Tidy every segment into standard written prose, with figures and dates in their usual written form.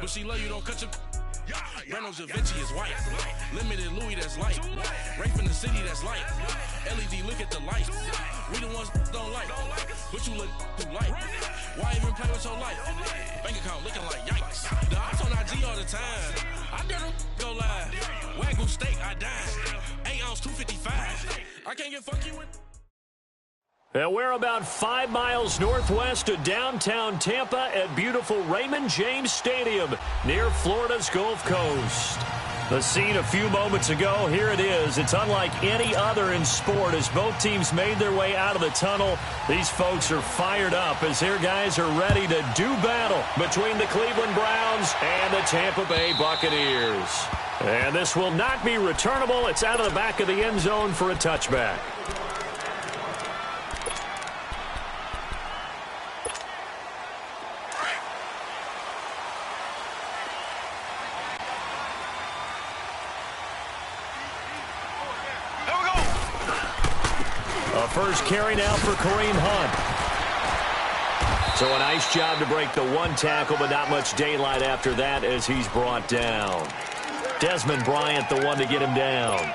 But she love you, don't cut your... Breno Javinci is white. Limited Louis, that's light. Rape in the city, that's light. LED, look at the light. We the ones don't like. But you look too light. Why even play with your life? Bank account looking like yikes. The ops on IG all the time. I dare them go live. Wagyu steak, I dine. 8 ounce, 255. I can't get funky with... And we're about 5 miles northwest of downtown Tampa at beautiful Raymond James Stadium near Florida's Gulf Coast. The scene a few moments ago, here it is. It's unlike any other in sport as both teams made their way out of the tunnel. These folks are fired up as their guys are ready to do battle between the Cleveland Browns and the Tampa Bay Buccaneers. And this will not be returnable. It's out of the back of the end zone for a touchback. First carry now for Kareem Hunt. So a nice job to break the one tackle, but not much daylight after that as he's brought down. Desmond Bryant, the one to get him down.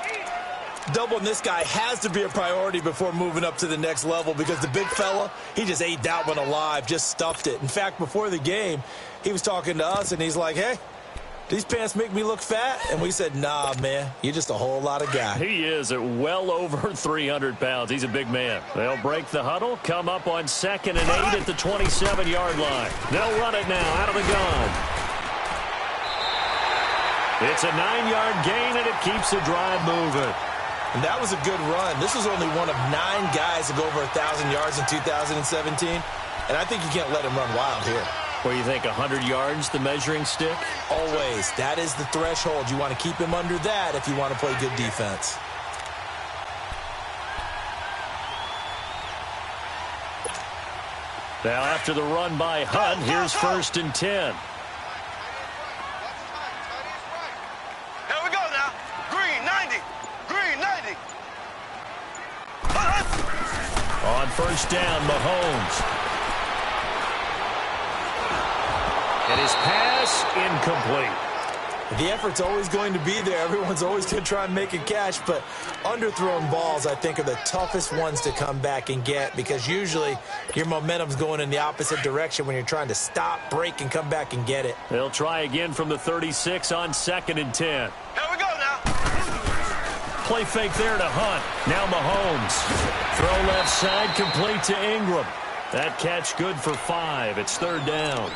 Doubling this guy has to be a priority before moving up to the next level because the big fella, he just ate that one alive, just stuffed it. In fact, before the game, he was talking to us, and he's like, hey, these pants make me look fat? And we said, nah, man, you're just a whole lot of guy. He is at well over 300 pounds. He's a big man. They'll break the huddle, come up on 2nd and 8 at the 27-yard line. They'll run it now out of the gun. It's a 9-yard gain, and it keeps the drive moving. And that was a good run. This was only one of 9 guys to go over 1,000 yards in 2017. And I think you can't let him run wild here. What do you think, 100 yards, the measuring stick? Always. That is the threshold. You want to keep him under that if you want to play good defense. Now after the run by Hunt, here's 1st and 10. Here we go now. Green, 90. Green, 90. On 1st down, Mahomes. And his pass incomplete. The effort's always going to be there. Everyone's always going to try and make a catch, but underthrown balls, I think, are the toughest ones to come back and get because usually your momentum's going in the opposite direction when you're trying to stop, break, and come back and get it. They'll try again from the 36 on 2nd and 10. Here we go now. Play fake there to Hunt. Now Mahomes. Throw left side, complete to Ingram. That catch good for 5. It's 3rd down.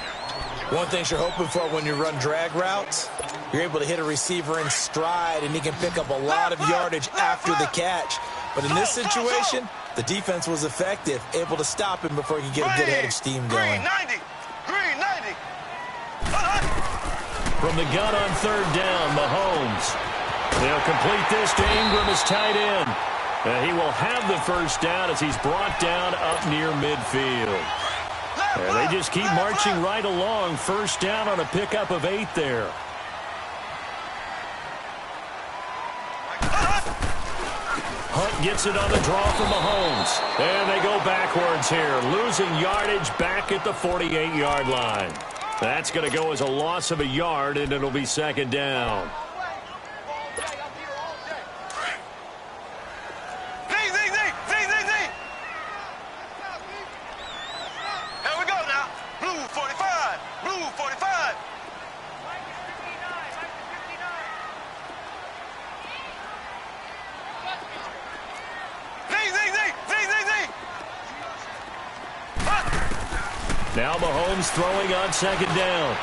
One thing you're hoping for when you run drag routes, you're able to hit a receiver in stride, and he can pick up a lot of yardage after the catch. But in this situation, the defense was effective, able to stop him before he could get a good head of steam going. Green, 90. Green, 90. From the gun on 3rd down, Mahomes. They'll complete this to Ingram as tight end. He will have the 1st down as he's brought down up near midfield. And they just keep marching right along. 1st down on a pickup of 8 there. Hunt gets it on the draw from Mahomes. And they go backwards here, losing yardage back at the 48-yard line. That's going to go as a loss of a yard, and it'll be 2nd down. Now Mahomes throwing on 2nd down.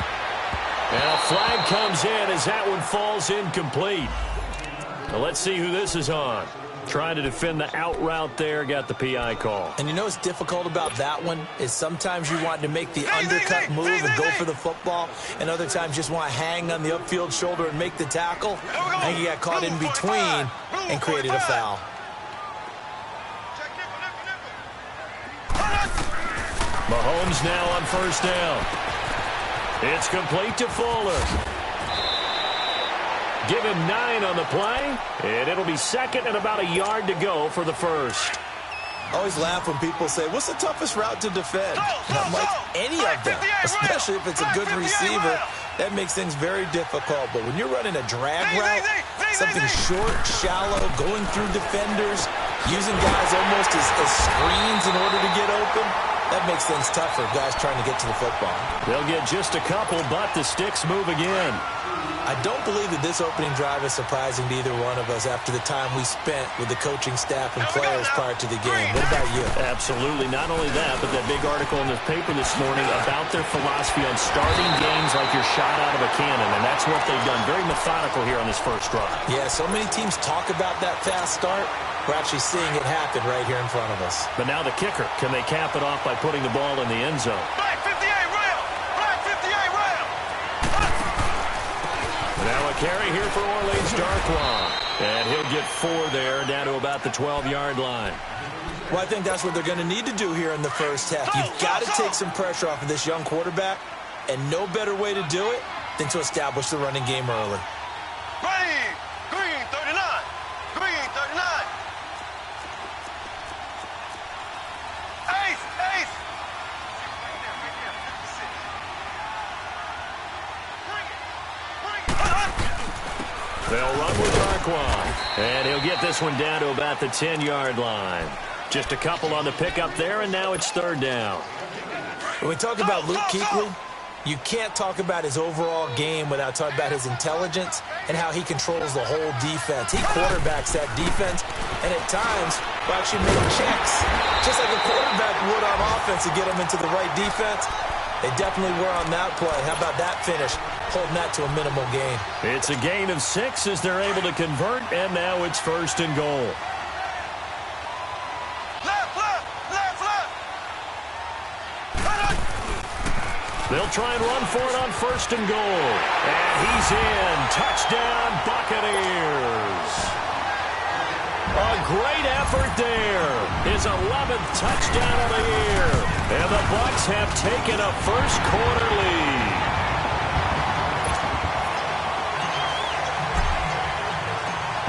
And a flag comes in as that one falls incomplete. Now let's see who this is on. Trying to defend the out route there, got the PI call. And you know what's difficult about that one is sometimes you want to make the undercut move and go for the football, and other times just want to hang on the upfield shoulder and make the tackle. I think he got caught in between and created a foul. Mahomes now on 1st down. It's complete to Fuller. Give him 9 on the play, and it'll be 2nd and about a yard to go for the 1st. I always laugh when people say, what's the toughest route to defend? And I'm like, any of them, especially if it's a good receiver. That makes things very difficult. But when you're running a drag route, something short, shallow, going through defenders, using guys almost as screens in order to get open, that makes things tough for guys trying to get to the football. They'll get just a couple, but the sticks move again. I don't believe that this opening drive is surprising to either one of us after the time we spent with the coaching staff and players prior to the game. What about you? Absolutely. Not only that, but that big article in the paper this morning about their philosophy on starting games like you're shot out of a cannon, and that's what they've done. Very methodical here on this first drive. Yeah, so many teams talk about that fast start. We're actually seeing it happen right here in front of us. But now the kicker. Can they cap it off by putting the ball in the end zone? Black 58 rail! Black 58 rail! Now a carry here for Orleans Darkwa. And he'll get 4 there, down to about the 12-yard line. Well, I think that's what they're going to need to do here in the first half. You've got to take some pressure off of this young quarterback, and no better way to do it than to establish the running game early. Ready! Green 39! Green 39! Ace! Ace! They'll run with Darkwa. And he'll get this one down to about the 10-yard line. Just a couple on the pickup there, and now it's 3rd down. When we talk about Luke Kuechly, you can't talk about his overall game without talking about his intelligence and how he controls the whole defense. He quarterbacks that defense, and at times will actually make checks, just like a quarterback would on offense to get him into the right defense. They definitely were on that play. How about that finish? Holding that to a minimal gain. It's a gain of 6 as they're able to convert, and now it's 1st and goal. They'll try and run for it on 1st and goal. And he's in. Touchdown, Buccaneers. A great effort there. His 11th touchdown of the year. And the Bucs have taken a first-quarter lead.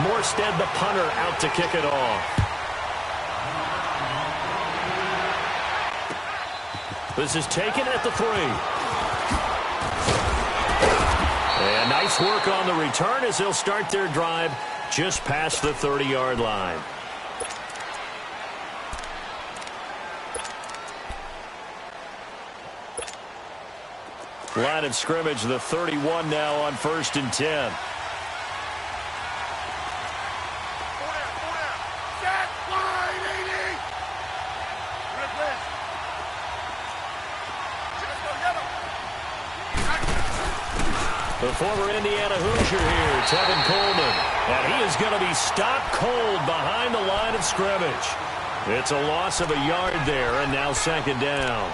Morstead, the punter, out to kick it off. This is taken at the 3. And nice work on the return as they'll start their drive just past the 30-yard line. Line of scrimmage, the 31 now on 1st and 10. The former Indiana Hoosier here, Tevin Coleman. And he is going to be stopped cold behind the line of scrimmage. It's a loss of a yard there, and now 2nd down.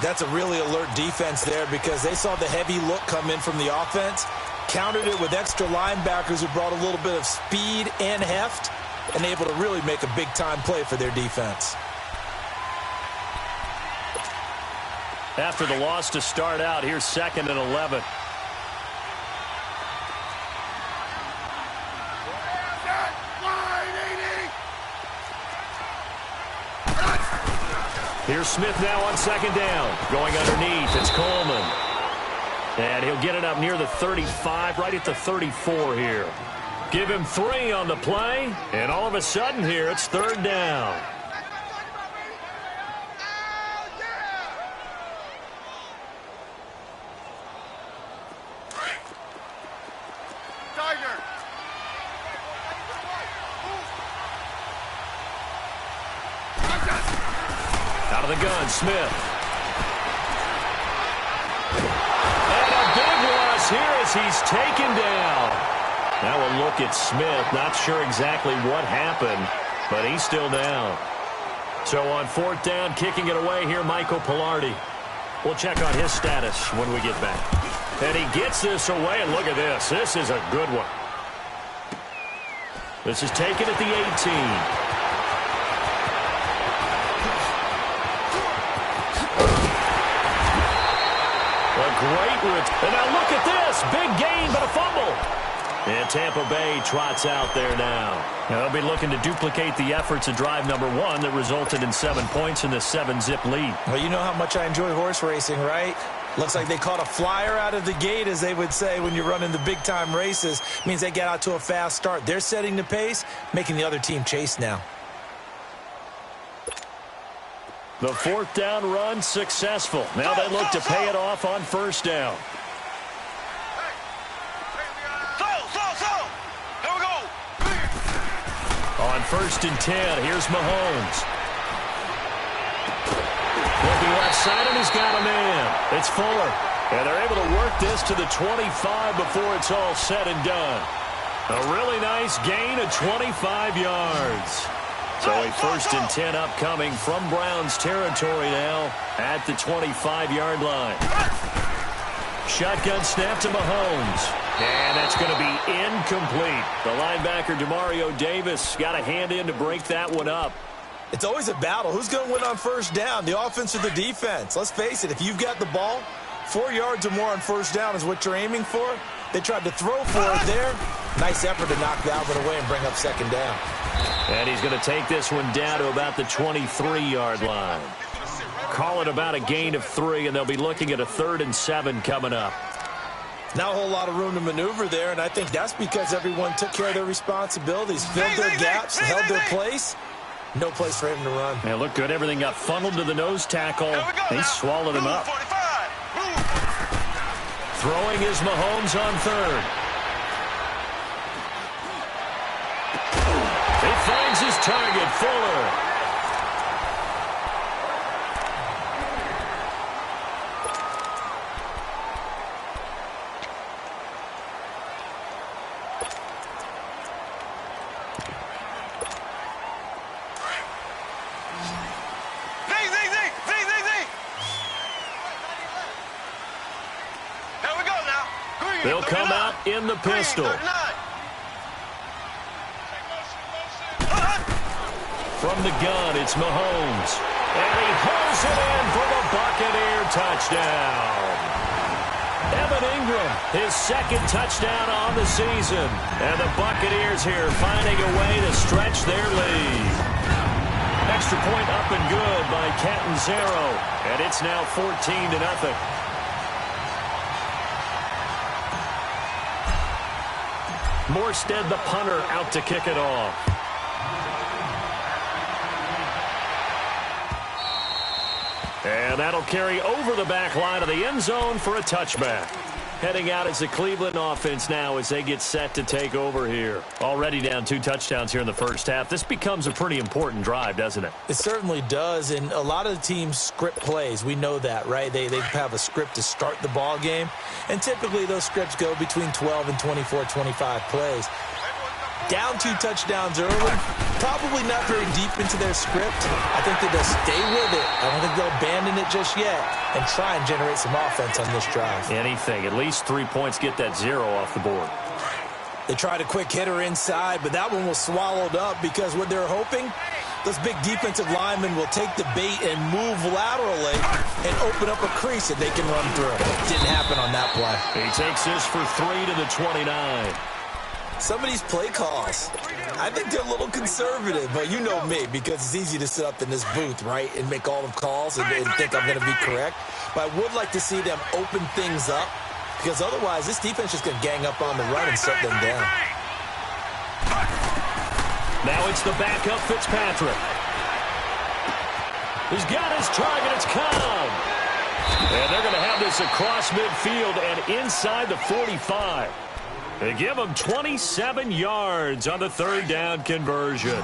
That's a really alert defense there because they saw the heavy look come in from the offense, countered it with extra linebackers who brought a little bit of speed and heft, and able to really make a big-time play for their defense. After the loss to start out, here's 2nd and 11. Here's Smith now on 2nd down. Going underneath, it's Coleman. And he'll get it up near the 35, right at the 34 here. Give him 3 on the play, and all of a sudden here, it's 3rd down. Out of the gun, Smith. And a big loss here as he's taken down. Now a look at Smith. Not sure exactly what happened, but he's still down. So on 4th down, kicking it away here, Michael Pilardi. We'll check on his status when we get back. And he gets this away, and look at this. This is a good one. This is taken at the 18. Great route. And now look at this. Big gain, but a fumble. And Tampa Bay trots out there now. Now they'll be looking to duplicate the efforts of drive number 1 that resulted in 7 points in the 7-zip lead. Well, you know how much I enjoy horse racing, right? Looks like they caught a flyer out of the gate, as they would say when you're running the big-time races. Means they get out to a fast start. They're setting the pace, making the other team chase now. The fourth down run successful. Now they look to pay it off on first down. Here we go. On 1st and 10, here's Mahomes. Will be left side, and he's got a man. It's Fuller. And they're able to work this to the 25 before it's all said and done. A really nice gain of 25 yards. So a 1st and 10 upcoming from Browns territory now at the 25-yard line. Shotgun snap to Mahomes. And that's going to be incomplete. The linebacker, Demario Davis, got a hand in to break that one up. It's always a battle. Who's going to win on first down, the offense or the defense? Let's face it, if you've got the ball, 4 yards or more on first down is what you're aiming for. They tried to throw for it there. Nice effort to knock that one away and bring up second down. And he's going to take this one down to about the 23-yard line. Call it about a gain of 3, and they'll be looking at a 3rd and 7 coming up. Not a whole lot of room to maneuver there, and I think that's because everyone took care of their responsibilities, filled their gaps, held their place. No place for him to run. Yeah, look good. Everything got funneled to the nose tackle. He swallowed him up. Throwing is Mahomes on 3rd. He finds his target, Fuller. They'll come out in the pistol. From the gun, it's Mahomes. And he hauls it in for the Buccaneer touchdown. Evan Ingram, his 2nd touchdown on the season. And the Buccaneers here finding a way to stretch their lead. Extra point up and good by Catanzaro. And it's now 14-0. Morstead, the punter, out to kick it off. And that'll carry over the back line of the end zone for a touchback. Heading out is the Cleveland offense now as they get set to take over here. Already down 2 touchdowns here in the first half. This becomes a pretty important drive, doesn't it? It certainly does, and a lot of the teams script plays. We know that, right? They have a script to start the ball game, and typically those scripts go between 12 and 24, 25 plays. Down 2 touchdowns early, probably not very deep into their script. I think they'll stay with it. I don't think they'll abandon it just yet and try and generate some offense on this drive. Anything. At least 3 points, get that 0 off the board. They tried a quick hitter inside, but that one was swallowed up because what they're hoping, those big defensive linemen will take the bait and move laterally and open up a crease that they can run through. Didn't happen on that play. He takes this for 3 to the 29. Some of these play calls, I think they're a little conservative, but you know me, because it's easy to sit up in this booth, right, and make all the calls and think I'm going to be correct. But I would like to see them open things up, because otherwise this defense is going to gang up on the run and shut them down. Now it's the backup Fitzpatrick. He's got his target. It's Cobb. And they're going to have this across midfield and inside the 45. They give him 27 yards on the 3rd down conversion.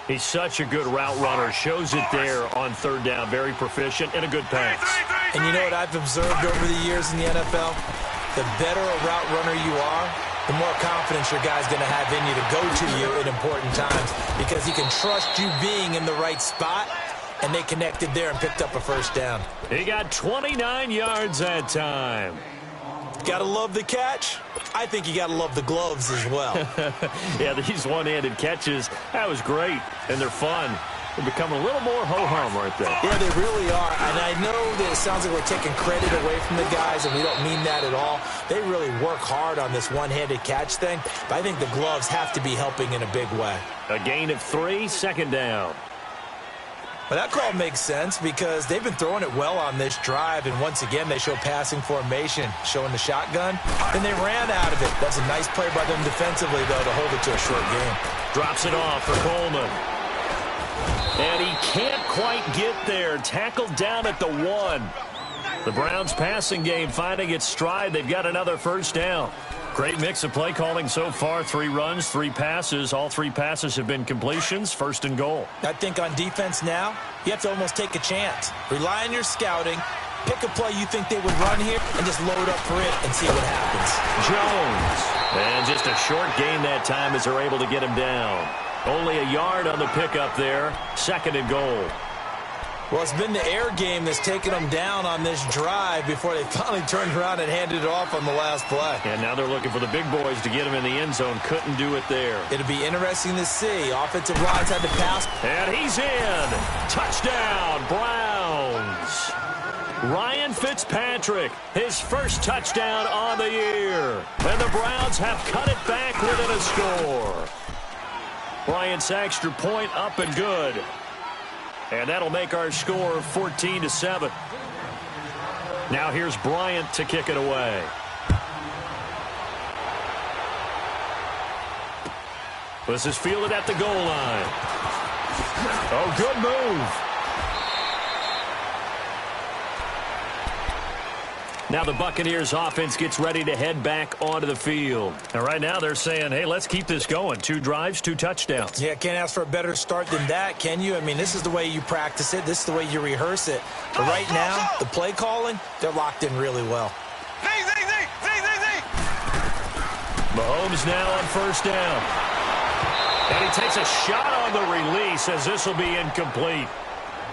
He's such a good route runner. Shows it there on 3rd down. Very proficient and a good pass. And you know what I've observed over the years in the NFL? The better a route runner you are, the more confidence your guy's going to have in you to go to you at important times because he can trust you being in the right spot, and they connected there and picked up a first down. He got 29 yards that time. Gotta love the catch. I think you gotta love the gloves as well. Yeah, these one-handed catches, that was great, and they're fun. They're becoming a little more ho-hum, aren't they? Yeah, they really are. And I know that it sounds like we're taking credit away from the guys, and we don't mean that at all. They really work hard on this one-handed catch thing, but I think the gloves have to be helping in a big way. A gain of 3, 2nd down. Well, that call makes sense because they've been throwing it well on this drive, and once again, they show passing formation, showing the shotgun, and they ran out of it. That's a nice play by them defensively, though, to hold it to a short game. Drops it off for Coleman. And he can't quite get there. Tackled down at the 1. The Browns' passing game finding its stride. They've got another first down. Great mix of play calling so far. 3 runs, 3 passes. All 3 passes have been completions. First and goal. I think on defense now, you have to almost take a chance. Rely on your scouting. Pick a play you think they would run here and just load up for it and see what happens. Jones. And just a short gain that time as they're able to get him down. Only a yard on the pickup there. Second and goal. Well, it's been the air game that's taken them down on this drive before they finally turned around and handed it off on the last play. And now they're looking for the big boys to get him in the end zone. Couldn't do it there. It'll be interesting to see. Offensive lines had to pass. And he's in. Touchdown, Browns. Ryan Fitzpatrick, his first touchdown on the year. And the Browns have cut it back within a score. Bryant's extra point up and good. And that'll make our score 14-7. Now here's Bryant to kick it away. This is fielded at the goal line. Oh, good move. Now the Buccaneers offense gets ready to head back onto the field. And right now they're saying, hey, let's keep this going. 2 drives, 2 touchdowns. Yeah, can't ask for a better start than that, can you? I mean, this is the way you practice it. This is the way you rehearse it. But right now, the play calling, they're locked in really well. Mahomes now on first down. And he takes a shot on the release as this will be incomplete.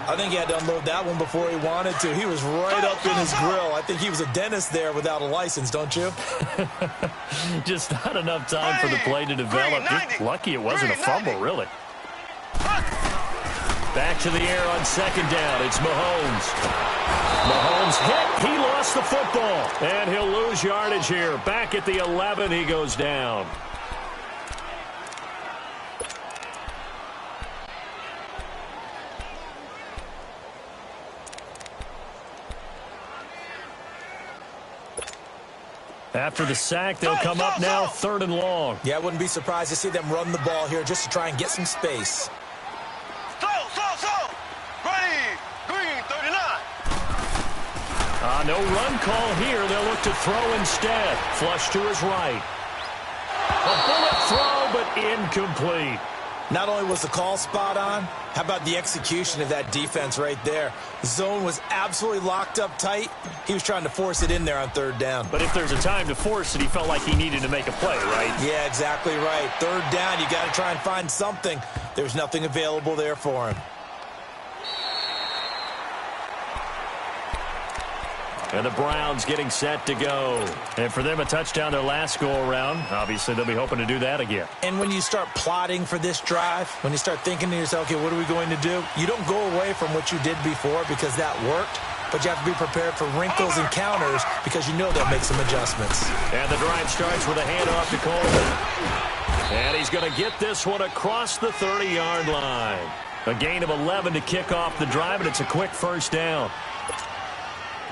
I think he had to unload that one before he wanted to. He was right up in his grill. I think he was a dentist there without a license, don't you? Just not enough time for the play to develop. Just lucky it wasn't a fumble, really. Back to the air on second down. It's Mahomes. Mahomes hit. He lost the football. And he'll lose yardage here. Back at the 11, he goes down. After the sack, they'll come up now, 3rd and long. Yeah, I wouldn't be surprised to see them run the ball here just to try and get some space. Ready, green, 39. No run call here. They'll look to throw instead. Flush to his right. A bullet throw, but incomplete. Not only was the call spot on, how about the execution of that defense right there? The zone was absolutely locked up tight. He was trying to force it in there on 3rd down. But if there's a time to force it, he felt like he needed to make a play, right? Yeah, exactly right. 3rd down, you got to try and find something. There's nothing available there for him. And the Browns getting set to go. And for them, a touchdown their last go-around. Obviously, they'll be hoping to do that again. And when you start plotting for this drive, when you start thinking to yourself, okay, what are we going to do? You don't go away from what you did before because that worked, but you have to be prepared for wrinkles and counters because you know they'll make some adjustments. And the drive starts with a handoff to Coleman. And he's going to get this one across the 30-yard line. A gain of 11 to kick off the drive, and it's a quick first down.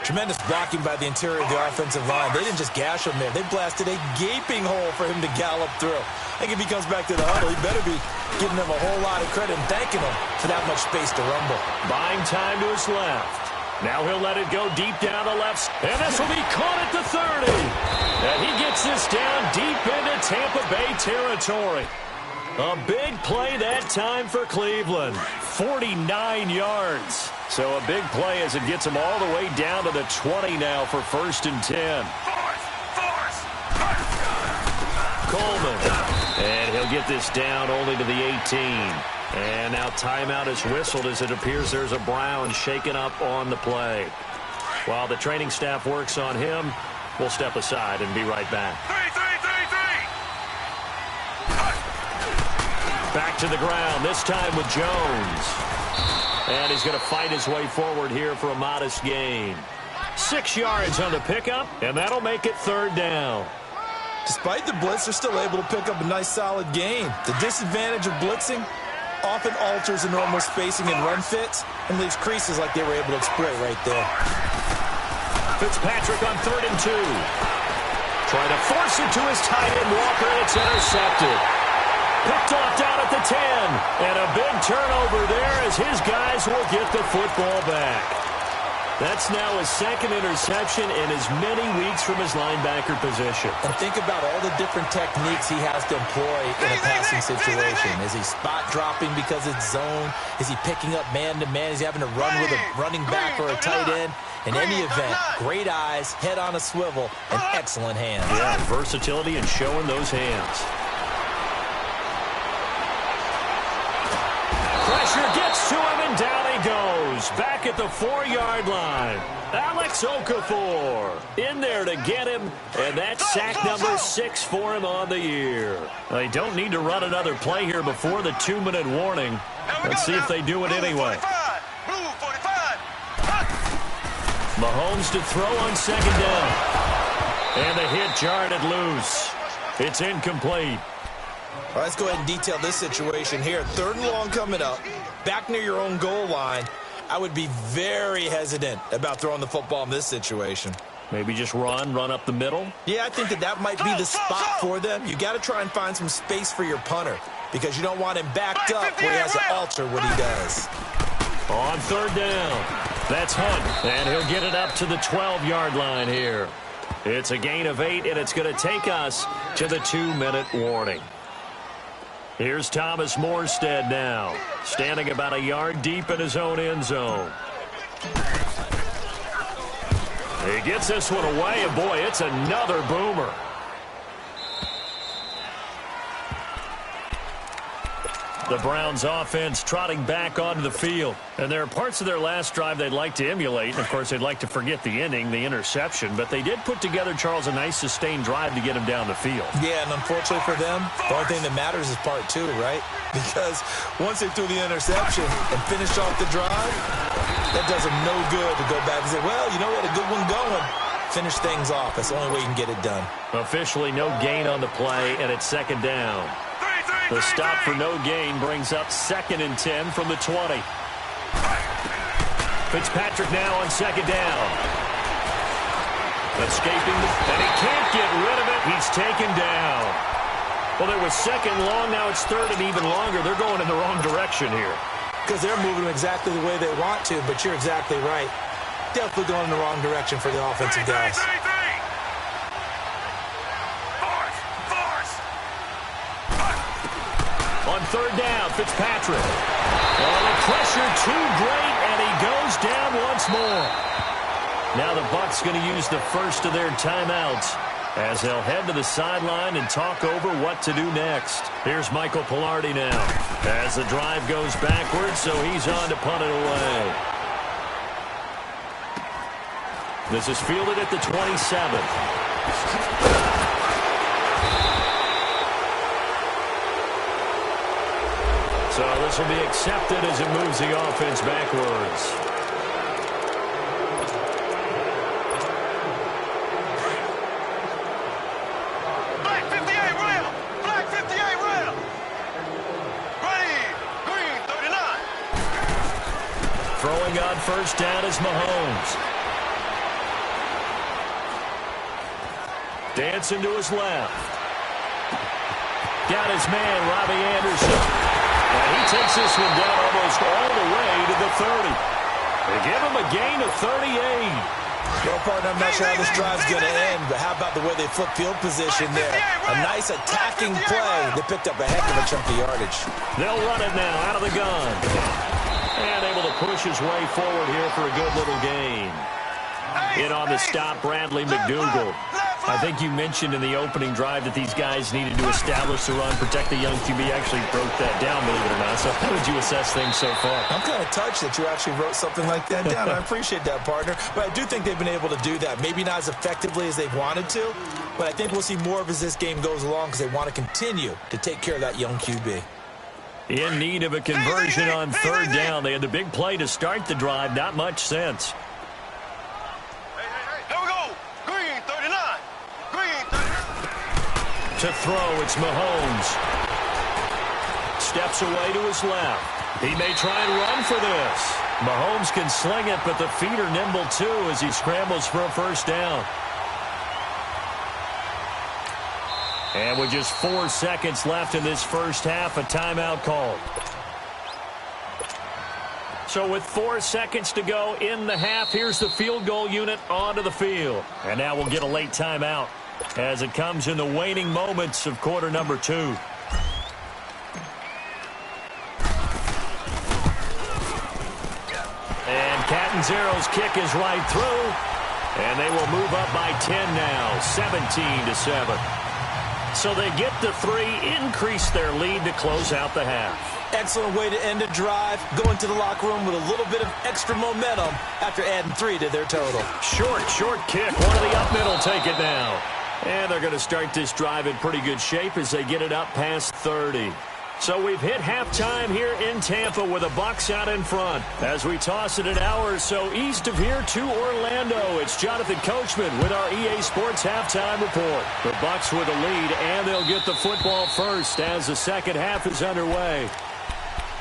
Tremendous blocking by the interior of the offensive line. They didn't just gash him there. They blasted a gaping hole for him to gallop through. I think if he comes back to the huddle, he better be giving them a whole lot of credit and thanking them for that much space to rumble. Buying time to his left. Now he'll let it go deep down the left. And this will be caught at the 30. And he gets this down deep into Tampa Bay territory. A big play that time for Cleveland. 49 yards. So a big play as it gets him all the way down to the 20 now for 1st and 10. Coleman. And he'll get this down only to the 18. And now timeout is whistled as it appears there's a Brown shaken up on the play. While the training staff works on him, we'll step aside and be right back. Back to the ground, this time with Jones. And he's going to fight his way forward here for a modest gain. 6 yards on the pickup, and that'll make it 3rd down. Despite the blitz, they're still able to pick up a nice solid gain. The disadvantage of blitzing, often alters the normal spacing and run fits and leaves creases like they were able to exploit right there. Fitzpatrick on 3rd and 2. Trying to force it to his tight end, Walker, and it's intercepted. Picked off down at the 10. And a big turnover there as his guys will get the football back. That's now his 2nd interception in as many weeks from his linebacker position. And think about all the different techniques he has to employ in a passing situation. Is he spot dropping because it's zone? Is he picking up man-to-man? Is he having to run with a running back or a tight end? In any event, great eyes, head on a swivel, and excellent hands. Yeah, versatility and showing those hands. Pressure gets to him, and down he goes. Back at the 4-yard line. Alex Okafor in there to get him, and that's sack number 6 for him on the year. They don't need to run another play here before the 2-minute warning. Let's see if they do it anyway. Mahomes to throw on 2nd down. And the hit jarred it loose. It's incomplete. All right, let's go ahead and detail this situation here. 3rd and long coming up. Back near your own goal line. I would be very hesitant about throwing the football in this situation. Maybe just run up the middle? Yeah, I think that might be the spot for them. You got to try and find some space for your punter because you don't want him backed up where he has to alter what he does. On 3rd down. That's Hunt, and he'll get it up to the 12-yard line here. It's a gain of 8, and it's going to take us to the 2-minute warning. Here's Thomas Morstead now, standing about a yard deep in his own end zone. He gets this one away, and boy, it's another boomer. The Browns offense trotting back onto the field. And there are parts of their last drive they'd like to emulate. And, of course, they'd like to forget the inning, the interception. But they did put together, Charles, a nice sustained drive to get him down the field. Yeah, and unfortunately for them, the only thing that matters is part 2, right? Because once they threw the interception and finished off the drive, that does them no good to go back and say, well, you know, we had a good one going. Finish things off. That's the only way you can get it done. Officially no gain on the play, and it's 2nd down. The stop for no gain brings up 2nd and 10 from the 20. Fitzpatrick now on 2nd down. Escaping, and he can't get rid of it. He's taken down. Well, there was 2nd long. Now it's 3rd and even longer. They're going in the wrong direction here. Because they're moving exactly the way they want to, but you're exactly right. Definitely going in the wrong direction for the offensive guys. On 3rd down, Fitzpatrick. Oh, the pressure too great, and he goes down once more. Now the Bucs going to use the first of their timeouts as they'll head to the sideline and talk over what to do next. Here's Michael Pilardi now as the drive goes backwards, so he's on to punt it away. This is fielded at the 27. So this will be accepted as it moves the offense backwards. Black 58 rail. Black 58 rail. Ready. Green 39. Throwing on 1st down is Mahomes. Dancing to his left. Got his man, Robbie Anderson. And he takes this one down almost all the way to the 30. They give him a gain of 38. Well, partner, I'm not sure how this drive's going to end, but how about the way they flip field position there? A nice attacking play. They picked up a heck of a chunk of yardage. They'll run it now out of the gun. And able to push his way forward here for a good little gain. In on the stop, Bradley McDougald. I think you mentioned in the opening drive that these guys needed to establish the run, protect the young QB. Actually broke that down, believe it or not. So how would you assess things so far? I'm kind of touched that you actually wrote something like that down. I appreciate that, partner. But I do think they've been able to do that. Maybe not as effectively as they've wanted to, but I think we'll see more of as this game goes along because they want to continue to take care of that young QB. In need of a conversion on 3rd down. They had the big play to start the drive. Not much sense. To throw, it's Mahomes. steps away to his left. He may try and run for this. Mahomes can sling it, but the feet are nimble too as he scrambles for a first down. And with just 4 seconds left in this first half, a timeout called. So with 4 seconds to go in the half, here's the field goal unit onto the field. And now we'll get a late timeout as it comes in the waning moments of quarter number 2. And Catanzaro's kick is right through. And they will move up by 10 now, 17-7. So they get the 3, increase their lead to close out the half. Excellent way to end a drive. Go into the locker room with a little bit of extra momentum after adding 3 to their total. Short kick. One of the up middle take it now. And they're going to start this drive in pretty good shape as they get it up past 30. So we've hit halftime here in Tampa with the Bucs out in front. As we toss it an hour or so east of here to Orlando, it's Jonathan Coachman with our EA Sports Halftime Report. The Bucs with a lead, and they'll get the football first as the second half is underway.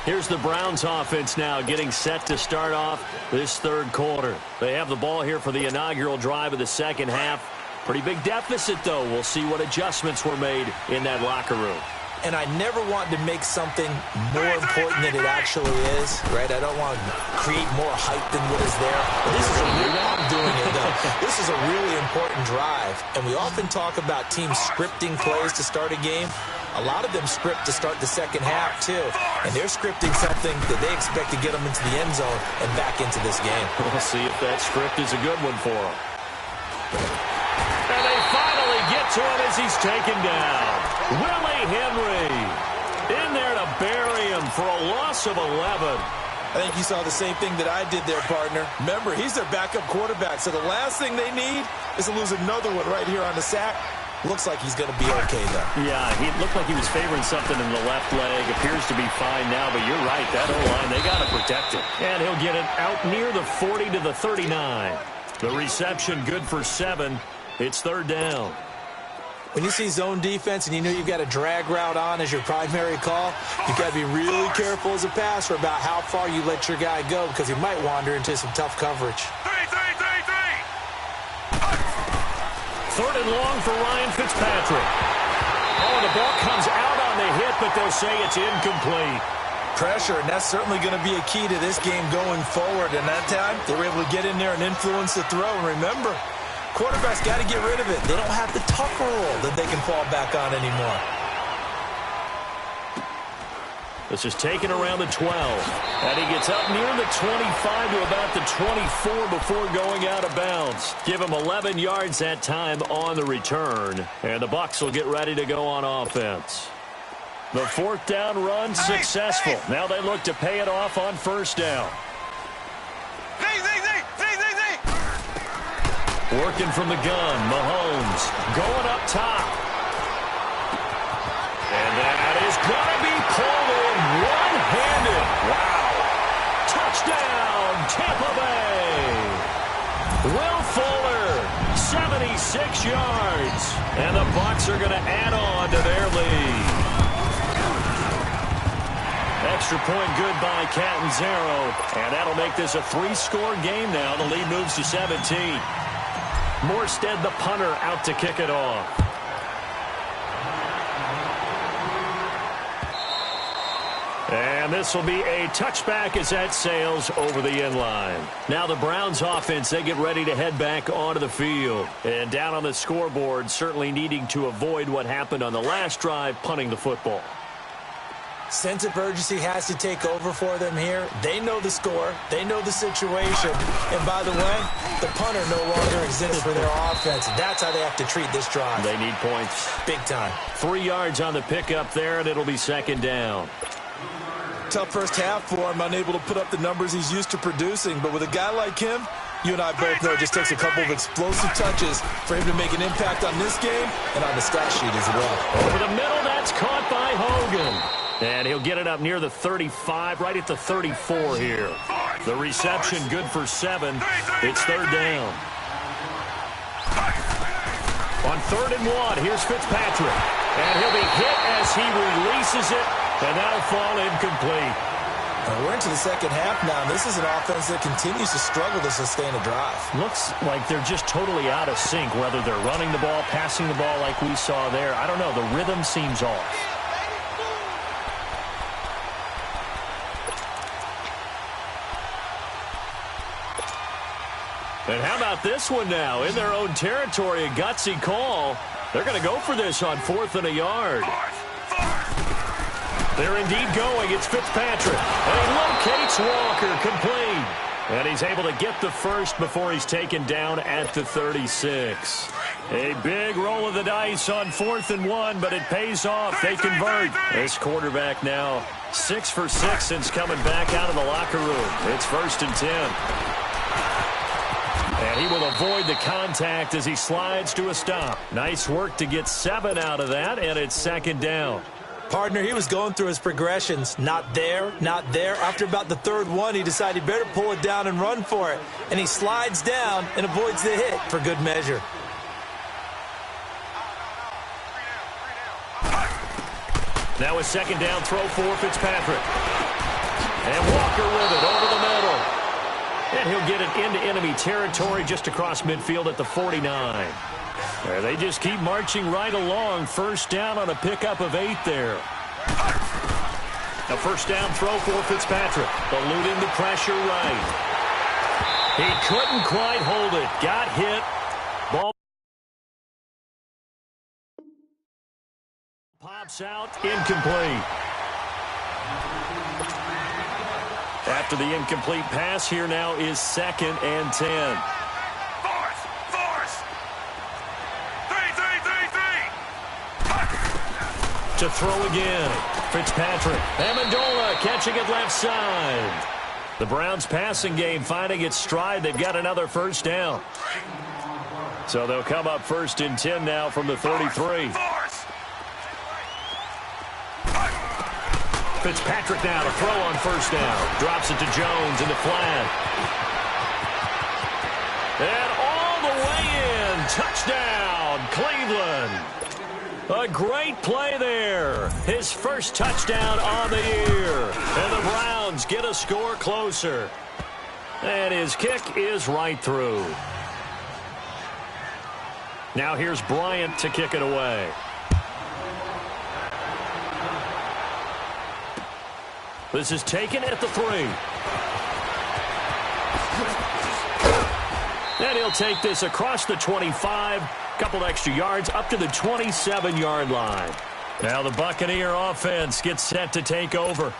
Here's the Browns offense now getting set to start off this third quarter. They have the ball here for the inaugural drive of the second half. Pretty big deficit, though. We'll see what adjustments were made in that locker room. And I never want to make something more important than it actually is, right? I don't want to create more hype than what is there. But this is I'm doing it, though. This is a really important drive. And we often talk about teams scripting plays to start a game. A lot of them script to start the second half, too. And they're scripting something that they expect to get them into the end zone and back into this game. We'll see if that script is a good one for them. And they finally get to him as he's taken down. Willie Henry in there to bury him for a loss of 11. I think you saw the same thing that I did there, partner. Remember, he's their backup quarterback, so the last thing they need is to lose another one right here on the sack. Looks like he's going to be okay, though. Yeah, he looked like he was favoring something in the left leg. Appears to be fine now, but you're right. That O-line, they got to protect it. And he'll get it out near the 40 to the 39. The reception good for 7. It's third down. When you see zone defense and you know you've got a drag route on as your primary call, you've got to be really careful as a passer about how far you let your guy go because he might wander into some tough coverage. Third and long for Ryan Fitzpatrick. Oh, the ball comes out on the hit, but they'll say it's incomplete. Pressure, and that's certainly going to be a key to this game going forward. And that time, they were able to get in there and influence the throw. And remember, quarterbacks got to get rid of it. They don't have the tougher role that they can fall back on anymore. This is taken around the 12. And he gets up near the 25 to about the 24 before going out of bounds. Give him 11 yards that time on the return. And the Bucs will get ready to go on offense. The fourth down run successful. Now they look to pay it off on first down. Working from the gun, Mahomes going up top. And that is going to be pulled in one-handed. Wow. Touchdown, Tampa Bay. Will Fuller, 76 yards. And the Bucs are going to add on to their lead. Extra point good by Catanzaro. And that'll make this a 3-score game now. The lead moves to 17. Morstead, the punter, out to kick it off. And this will be a touchback as that sails over the end line. Now the Browns offense, they get ready to head back onto the field. And down on the scoreboard, certainly needing to avoid what happened on the last drive, punting the football. Sense of urgency has to take over for them here. They know the score. They know the situation. And by the way, the punter no longer exists for their offense. That's how they have to treat this drive. They need points. Big time. 3 yards on the pickup there, and it'll be second down. Tough first half for him, unable to put up the numbers he's used to producing. But with a guy like him, you and I both know it just takes a couple of explosive touches for him to make an impact on this game and on the stat sheet as well. Over the middle, that's caught by Hogan. And he'll get it up near the 35, right at the 34 here. The reception good for 7. It's third down. On 3rd and 1, here's Fitzpatrick. And he'll be hit as he releases it And that'll fall incomplete. We're into the second half now, and this is an offense that continues to struggle to sustain a drive. Looks like they're just totally out of sync, whether they're running the ball, passing the ball like we saw there. I don't know. The rhythm seems off. And how about this one now? In their own territory, a gutsy call. They're going to go for this on 4th and a yard. They're indeed going. It's Fitzpatrick. And he locates Walker, complete. And he's able to get the first before he's taken down at the 36. A big roll of the dice on 4th and 1, but it pays off. They convert. This quarterback now 6 for 6 since coming back out of the locker room. It's 1st and 10. And he will avoid the contact as he slides to a stop. Nice work to get 7 out of that, and it's 2nd down. Partner, he was going through his progressions. Not there, not there. After about the 3rd one, he decided he better pull it down and run for it. And he slides down and avoids the hit for good measure. Now a 2nd down throw for Fitzpatrick. And Walker with it over the middle. And he'll get it into enemy territory just across midfield at the 49. There, they just keep marching right along. 1st down on a pickup of 8 there. A 1st down throw for Fitzpatrick. Eluding the pressure right. He couldn't quite hold it. Got hit. Ball pops out. Incomplete. After the incomplete pass, here now is 2nd and 10. To throw again. Fitzpatrick. Amendola catching it left side. The Browns passing game finding its stride. They've got another 1st down. So they'll come up 1st and 10 now from the 33. Fitzpatrick now to throw on 1st down. Drops it to Jones in the flat. And all the way in. Touchdown, Cleveland. A great play there. His first touchdown on the year. And the Browns get a score closer. And his kick is right through. Now here's Bryant to kick it away. This is taken at the 3. And he'll take this across the 25. Couple extra yards up to the 27-yard line. Now the Buccaneer offense gets set to take over.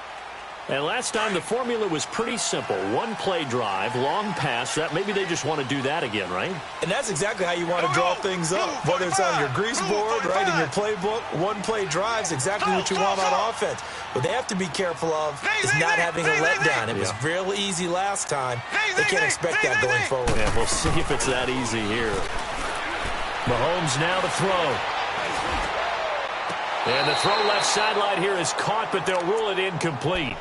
And last time the formula was pretty simple. 1-play drive, long pass. That maybe they just want to do that again, right? And that's exactly how you want to draw things up. Whether it's on your grease board, right, in your playbook, 1-play drives exactly what you want on offense. What they have to be careful of is not having a letdown. It was real easy last time. They can't expect that going forward. Yeah, we'll see if it's that easy here. Mahomes now to throw. And the throw left sideline here is caught, but they'll rule it incomplete.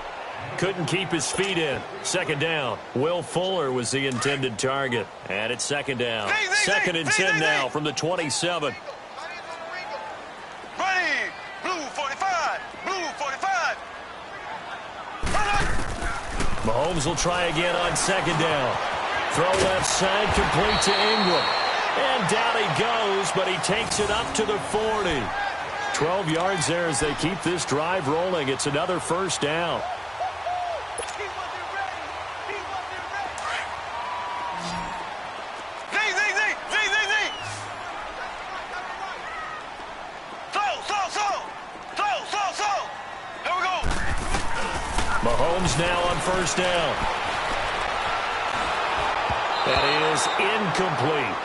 Couldn't keep his feet in. 2nd down. Will Fuller was the intended target. And it's 2nd down. 2nd and 10 now from the 27. Ready. Blue 45. Blue 45. Mahomes will try again on 2nd down. Throw left side complete to Ingram. And down he goes, but he takes it up to the 40. 12 yards there as they keep this drive rolling. It's another 1st down. Mahomes now on 1st down. That is incomplete.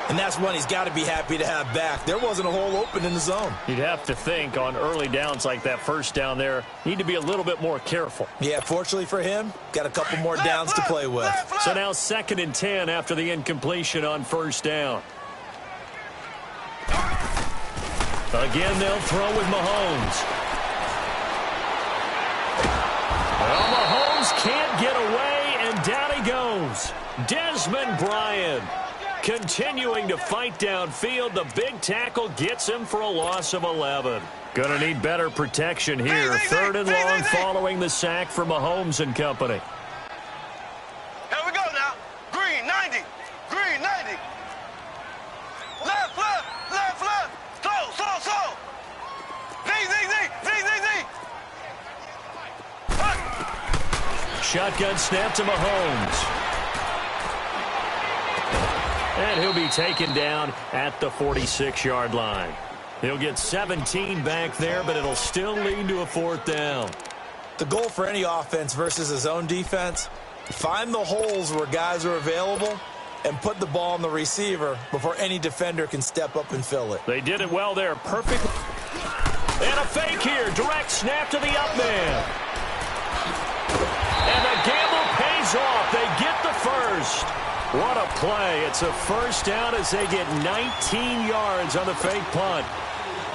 And that's one he's got to be happy to have back. There wasn't a hole open in the zone. You'd have to think on early downs like that 1st down there, need to be a little bit more careful. Yeah, fortunately for him, got a couple more downs to play with. So now 2nd and 10 after the incompletion on 1st down. Again, they'll throw with Mahomes. Well, Mahomes can't get away, and down he goes. Desmond Bryant Continuing to fight downfield, the big tackle gets him for a loss of 11. Gonna need better protection here. Third and long following the sack from Mahomes and company. Here we go now. Green, 90. Green, 90. Left, left, left, left. Slow. Z. Shotgun snap to Mahomes. And he'll be taken down at the 46-yard line. He'll get 17 back there, but it'll still lead to a fourth down. The goal for any offense versus his own defense, find the holes where guys are available and put the ball on the receiver before any defender can step up and fill it. They did it well there. Perfect. And a fake here. Direct snap to the up man. And the gamble pays off. They get the first. What a play. It's a first down as they get 19 yards on the fake punt.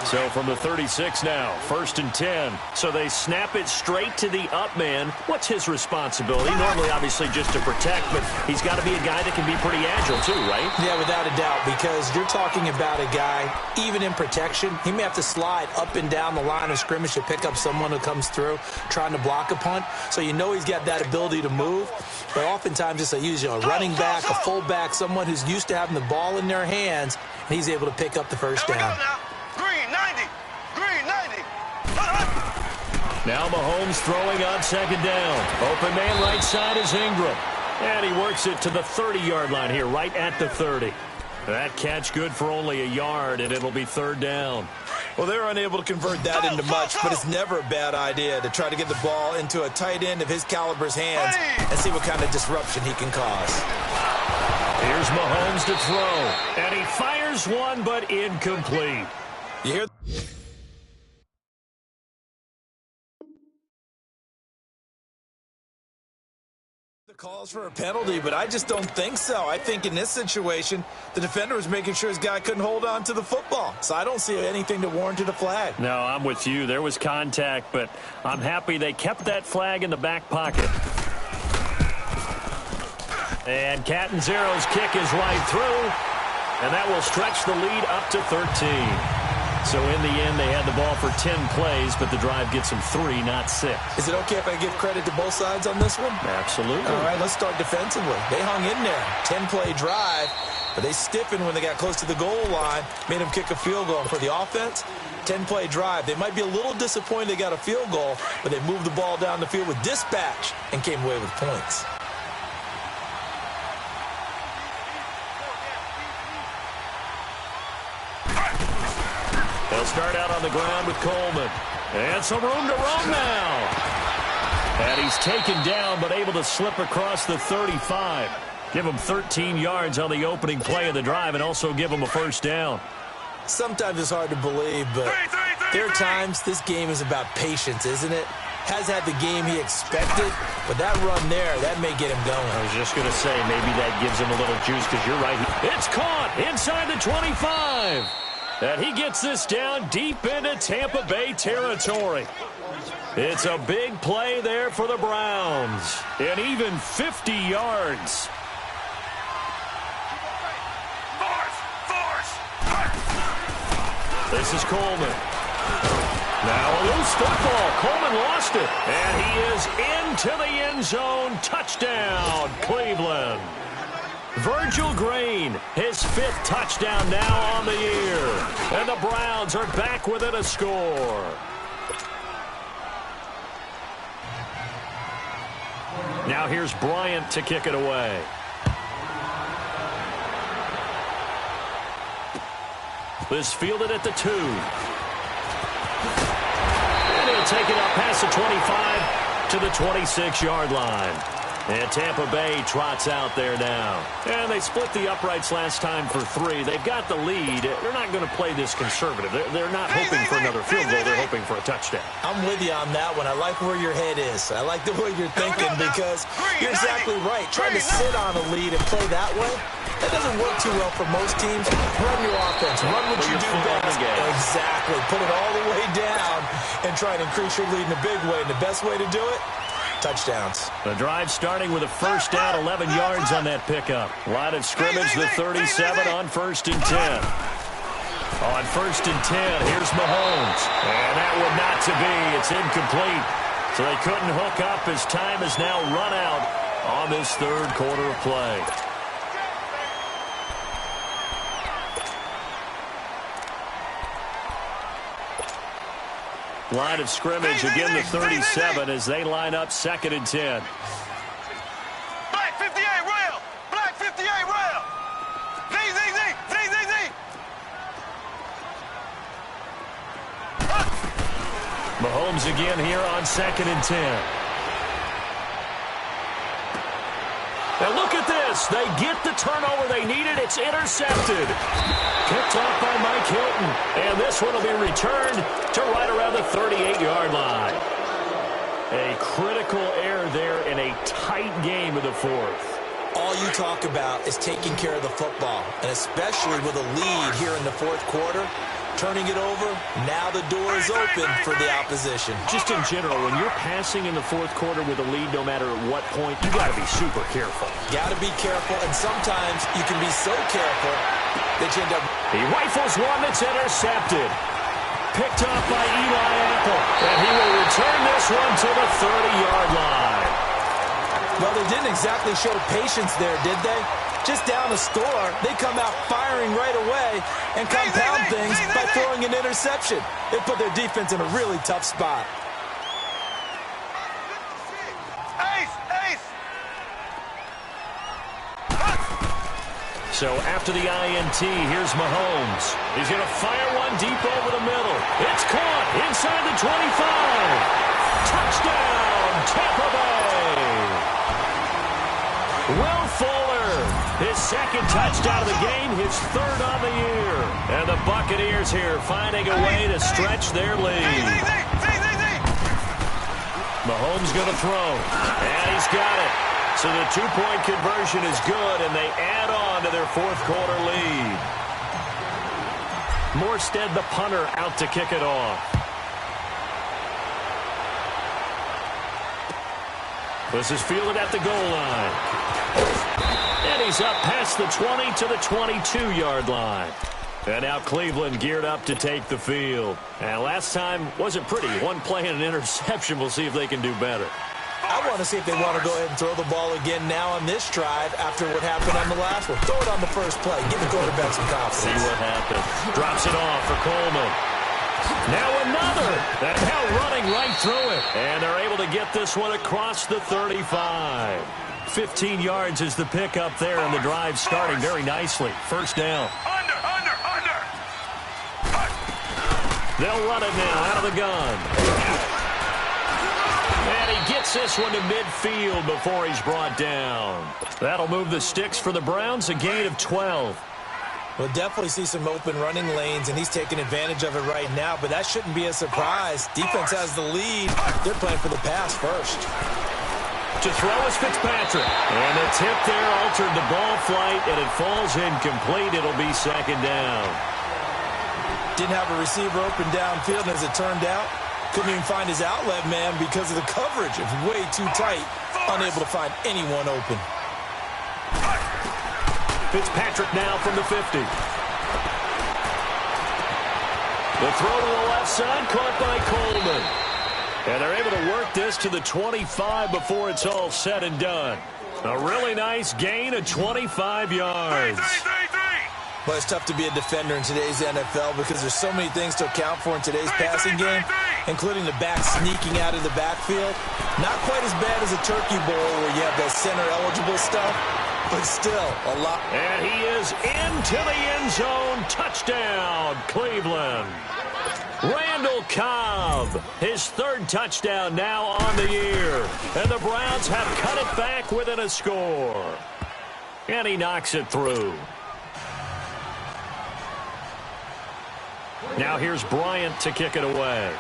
So from the 36 now, 1st and 10. So they snap it straight to the up man. What's his responsibility? Normally, obviously, just to protect, but he's got to be a guy that can be pretty agile too, right? Yeah, without a doubt, because you're talking about a guy, even in protection, he may have to slide up and down the line of scrimmage to pick up someone who comes through trying to block a punt. So you know he's got that ability to move. But oftentimes it's a running back, a fullback, someone who's used to having the ball in their hands, and he's able to pick up the first down. Green, 90. Green, 90. Now Mahomes throwing on second down. Open man right side is Ingram. And he works it to the 30-yard line here, right at the 30. That catch good for only a yard, and it'll be third down. Well, they're unable to convert that into much, but it's never a bad idea to try to get the ball into a tight end of his caliber's hands and see what kind of disruption he can cause. Here's Mahomes to throw, and he fires one, but incomplete. You hear the calls for a penalty, but I just don't think so. I think in this situation, the defender was making sure his guy couldn't hold on to the football. So I don't see anything to warrant a flag. No, I'm with you. There was contact, but I'm happy they kept that flag in the back pocket. And Catanzero's kick is right through, and that will stretch the lead up to 13. So in the end, they had the ball for 10 plays, but the drive gets them 3, not 6. Is it okay if I give credit to both sides on this one? Absolutely. All right, let's start defensively. They hung in there. 10-play drive, but they stiffened when they got close to the goal line, made them kick a field goal. And for the offense, 10-play drive. They might be a little disappointed they got a field goal, but they moved the ball down the field with dispatch and came away with points. They'll start out on the ground with Coleman. And some room to roam now. And he's taken down, but able to slip across the 35. Give him 13 yards on the opening play of the drive and also give him a first down. Sometimes it's hard to believe, but there are times this game is about patience, isn't it? Has had the game he expected, but that run there, that may get him going. I was just going to say, maybe that gives him a little juice because you're right. It's caught inside the 25. And he gets this down deep into Tampa Bay territory. It's a big play there for the Browns. And even 50 yards. This is Coleman. Now a loose football. Coleman lost it. And he is into the end zone. Touchdown, Cleveland. Virgil Green, his 5th touchdown now on the year. And the Browns are back within a score. Now here's Bryant to kick it away. This fielded at the 2. And he'll take it up past the 25 to the 26-yard line. And Tampa Bay trots out there now. And they split the uprights last time for 3. They've got the lead. They're not going to play this conservative. They're not hoping for another field goal. They're hoping for a touchdown. I'm with you on that one. I like where your head is. I like the way you're thinking because you're exactly right. Trying to sit on a lead and play that way, that doesn't work too well for most teams. Run your offense. Run what you do best. Exactly. Put it all the way down and try and increase your lead in a big way. And the best way to do it, touchdowns. The drive starting with a first down, 11 yards on that pickup. Line of scrimmage, the 37 on 1st and 10. On 1st and 10, here's Mahomes. And that would not to be. It's incomplete. So they couldn't hook up as time has now run out on this third quarter of play. Line of scrimmage, again the 37 as they line up 2nd and 10. Black 58 rail. Black 58 rail. Z. Mahomes again here on 2nd and 10. And look at this. They get the turnover they needed. It's intercepted. Picked off by Mike Hilton. And this one will be returned to right around the 38-yard line. A critical error there in a tight game of the fourth. All you talk about is taking care of the football, and especially with a lead here in the fourth quarter. Turning it over, now the door is open for the opposition. Just in general, when you're passing in the fourth quarter with a lead, no matter at what point, you got to be super careful. Got to be careful, and sometimes you can be so careful that you end up... He rifles one that's intercepted. Picked off by Eli Apple, and he will return this one to the 30-yard line. Well, they didn't exactly show patience there, did they? Just down a score, they come out firing right away and compound things by throwing an interception. They put their defense in a really tough spot. Ace. So after the INT, here's Mahomes. He's going to fire one deep over the middle. It's caught inside the 25. Touchdown, Tampa Bay. Will Fuller, his 2nd touchdown of the game, his 3rd on the year. And the Buccaneers here finding a way to stretch their lead. Mahomes going to throw, and he's got it. So the 2-point conversion is good, and they add on to their fourth quarter lead. Morstead, the punter, out to kick it off. This is fielded at the goal line. And he's up past the 20 to the 22-yard line. And now Cleveland geared up to take the field. And last time wasn't pretty. One play and an interception. We'll see if they can do better. I want to see if they want to go ahead and throw the ball again now on this drive after what happened on the last one. Throw it on the first play. Give the quarterback some confidence. See what happens. Drops it off for Coleman. Now another. And now running right through it. And they're able to get this one across the 35. 15 yards is the pickup there, and the drive starting very nicely. First down. Under. They'll run it now out of the gun. And he gets this one to midfield before he's brought down. That'll move the sticks for the Browns, a gain of 12. We'll definitely see some open running lanes, and he's taking advantage of it right now, but that shouldn't be a surprise. Defense has the lead. They're playing for the pass first. To throw is Fitzpatrick. And the tip there altered the ball flight, and it falls incomplete. It'll be 2nd down. Didn't have a receiver open downfield, and as it turned out, couldn't even find his outlet man because of the coverage. It's way too tight, unable to find anyone open. Fitzpatrick now from the 50. The throw to the left side, caught by Coleman. And they're able to work this to the 25 before it's all said and done. A really nice gain of 25 yards. Well, it's tough to be a defender in today's NFL because there's so many things to account for in today's passing game, including the back sneaking out of the backfield. Not quite as bad as a turkey bowl where you have that center-eligible stuff, but still a lot. And he is into the end zone. Touchdown, Cleveland. Randall Cobb, his 3rd touchdown now on the year. And the Browns have cut it back within a score. And he knocks it through. Now here's Bryant to kick it away.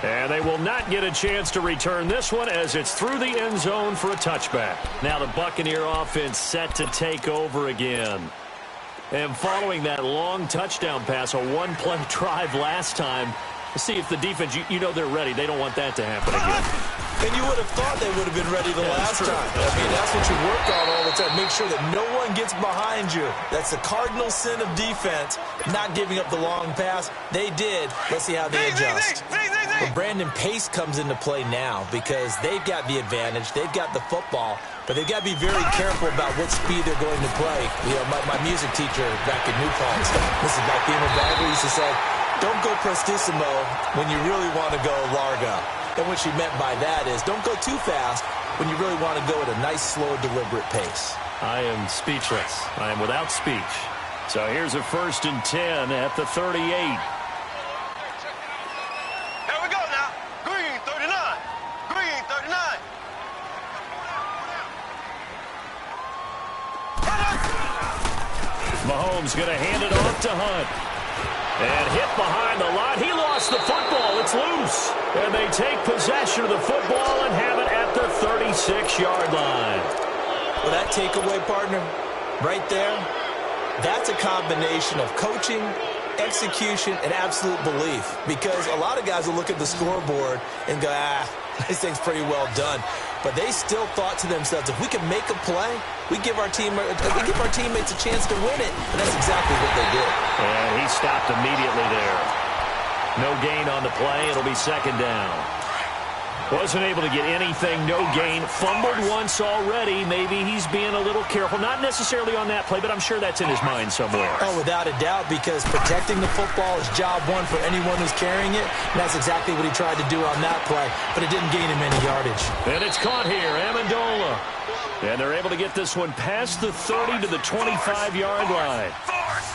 And they will not get a chance to return this one as it's through the end zone for a touchback. Now the Buccaneer offense set to take over again. And following that long touchdown pass, a one-play drive last time, see if the defense, you know they're ready. They don't want that to happen again. And you would have thought they would have been ready the last time. I mean, that's what you work on all the time. Make sure that no one gets behind you. That's the cardinal sin of defense, not giving up the long pass. They did. Let's see how they adjust. But Brandon Pace comes into play now because they've got the advantage. They've got the football, but they've got to be very careful about what speed they're going to play. You know, my music teacher back in New Paltz, Mrs. Blackbeamer Bagley, used to say, don't go prestissimo when you really want to go largo. And what she meant by that is don't go too fast when you really want to go at a nice, slow, deliberate pace. I am speechless. I am without speech. So here's a 1st and 10 at the 38. Here we go now. Green 39. Green 39. Mahomes going to hand it off to Hunt. And hit behind the line. He lost the football. It's loose. And they take possession of the football and have it at the 36-yard line. Well, that takeaway, partner, right there, that's a combination of coaching, execution, and absolute belief. Because a lot of guys will look at the scoreboard and go, this thing's pretty well done. But they still thought to themselves, if we can make a play, we give our teammates a chance to win it. And that's exactly what they did. And he stopped immediately there. No gain on the play. It'll be 2nd down. Wasn't able to get anything, no gain. Fumbled once already. Maybe he's being a little careful. Not necessarily on that play, but I'm sure that's in his mind somewhere. Oh, without a doubt, because protecting the football is job one for anyone who's carrying it. And that's exactly what he tried to do on that play, but it didn't gain him any yardage. And it's caught here, Amendola. And they're able to get this one past the 30 to the 25-yard line.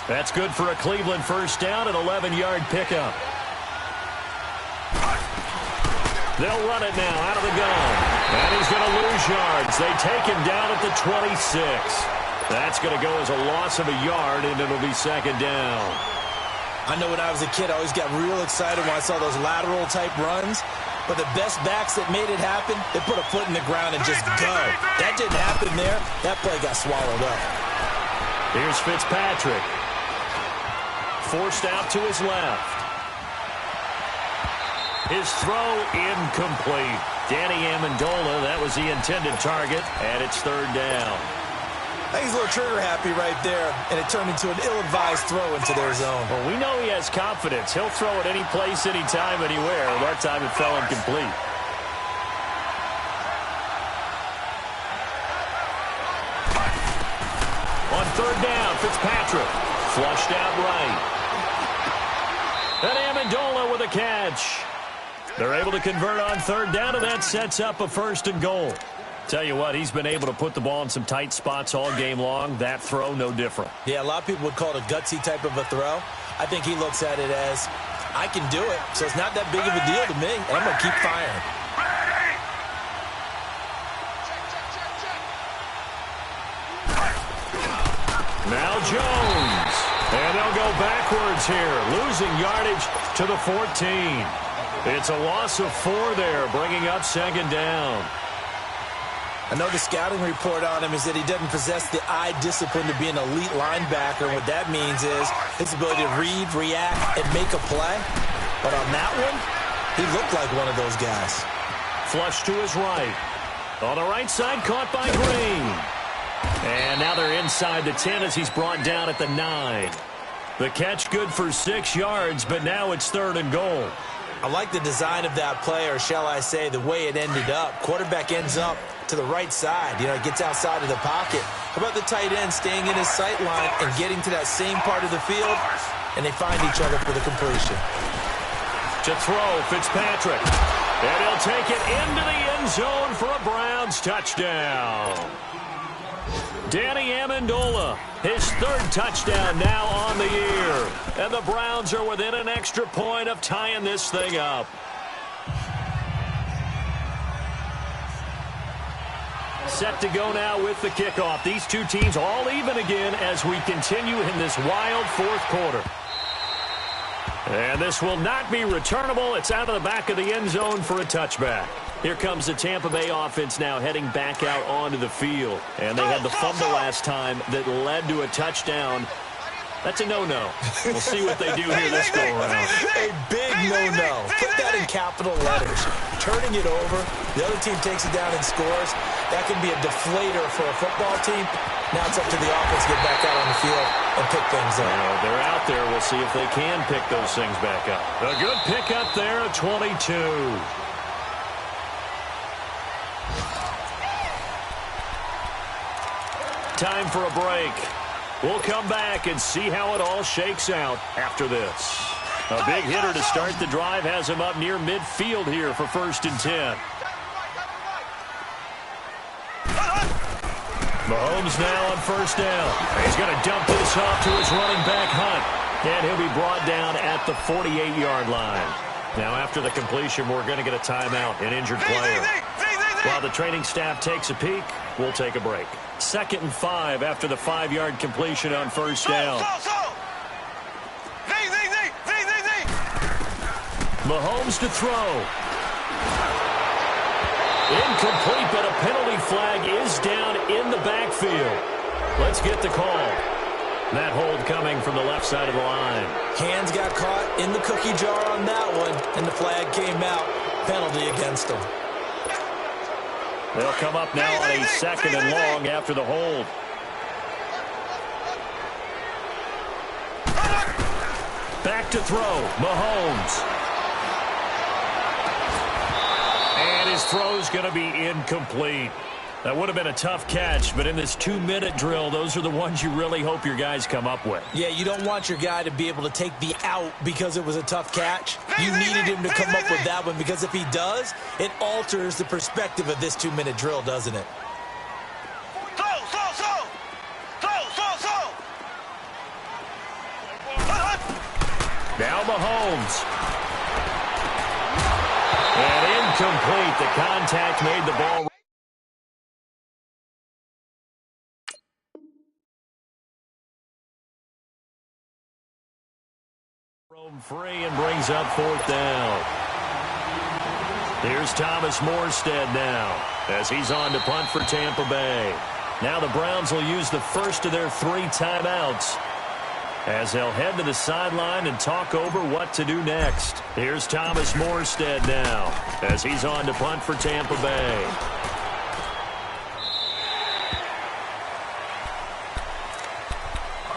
That's good for a Cleveland 1st down, an 11-yard pickup. They'll run it now out of the gun. And he's going to lose yards. They take him down at the 26. That's going to go as a loss of a yard, and it'll be 2nd down. I know when I was a kid, I always got real excited when I saw those lateral-type runs. But the best backs that made it happen, they put a foot in the ground and just go. That didn't happen there. That play got swallowed up. Here's Fitzpatrick. Forced out to his left. His throw incomplete. Danny Amendola, that was the intended target, and it's 3rd down. I think he's a little trigger happy right there, and it turned into an ill-advised throw into their zone. Well, we know he has confidence. He'll throw it any place, anytime, anywhere. That time it fell incomplete. On 3rd down, Fitzpatrick flushed out right. And Amendola with a catch. They're able to convert on 3rd down, and that sets up a 1st and goal. Tell you what, he's been able to put the ball in some tight spots all game long. That throw, no different. Yeah, a lot of people would call it a gutsy type of a throw. I think he looks at it as, I can do it, so it's not that big of a deal to me, and I'm going to keep firing. Now Jones. And they'll go backwards here, losing yardage to the 14. It's a loss of 4 there, bringing up 2nd down. I know the scouting report on him is that he doesn't possess the eye discipline to be an elite linebacker. What that means is his ability to read, react, and make a play. But on that one, he looked like one of those guys. Flush to his right. On the right side, caught by Green. And now they're inside the 10 as he's brought down at the 9. The catch good for 6 yards, but now it's 3rd and goal. I like the design of that play, or shall I say the way it ended up. Quarterback ends up to the right side. You know, gets outside of the pocket. How about the tight end staying in his sight line and getting to that same part of the field, and they find each other for the completion. To throw, Fitzpatrick. And he'll take it into the end zone for a Browns touchdown. Danny Amendola, his 3rd touchdown now on the year. And the Browns are within an extra point of tying this thing up. Set to go now with the kickoff. These two teams all even again as we continue in this wild 4th quarter. And this will not be returnable. It's out of the back of the end zone for a touchback. Here comes the Tampa Bay offense now heading back out onto the field. And they had the fumble last time that led to a touchdown. That's a no-no. We'll see what they do here this go-around. A big no-no. Put that in capital letters. Turning it over, the other team takes it down and scores. That can be a deflator for a football team. Now it's up to the offense to get back out on the field and pick things up. They're out there. We'll see if they can pick those things back up. A good pick up there at 22. Time for a break. We'll come back and see how it all shakes out after this. A big hitter to start the drive has him up near midfield here for 1st and 10. Mahomes now on 1st down. He's going to dump this off to his running back, Hunt. And he'll be brought down at the 48-yard line. Now after the completion, we're going to get a timeout, an injured player. While the training staff takes a peek, we'll take a break. 2nd and 5 after the 5-yard completion on 1st down. Mahomes to throw. Incomplete, but a penalty flag is down in the backfield. Let's get the call. That hold coming from the left side of the line. Hands got caught in the cookie jar on that one, and the flag came out. Penalty against them. They'll come up now on a 2nd and long after the hold. Back to throw. Mahomes. And his throw's going to be incomplete. That would have been a tough catch, but in this 2-minute drill, those are the ones you really hope your guys come up with. Yeah, you don't want your guy to be able to take the out because it was a tough catch. You needed him to come up with that one because if he does, it alters the perspective of this 2-minute drill, doesn't it? Now Mahomes. And incomplete. The contact made the ball. Roam free and brings up 4th down. Here's Thomas Morstead now as he's on to punt for Tampa Bay. Now the Browns will use the first of their 3 timeouts as they'll head to the sideline and talk over what to do next. Here's Thomas Morstead now as he's on to punt for Tampa Bay.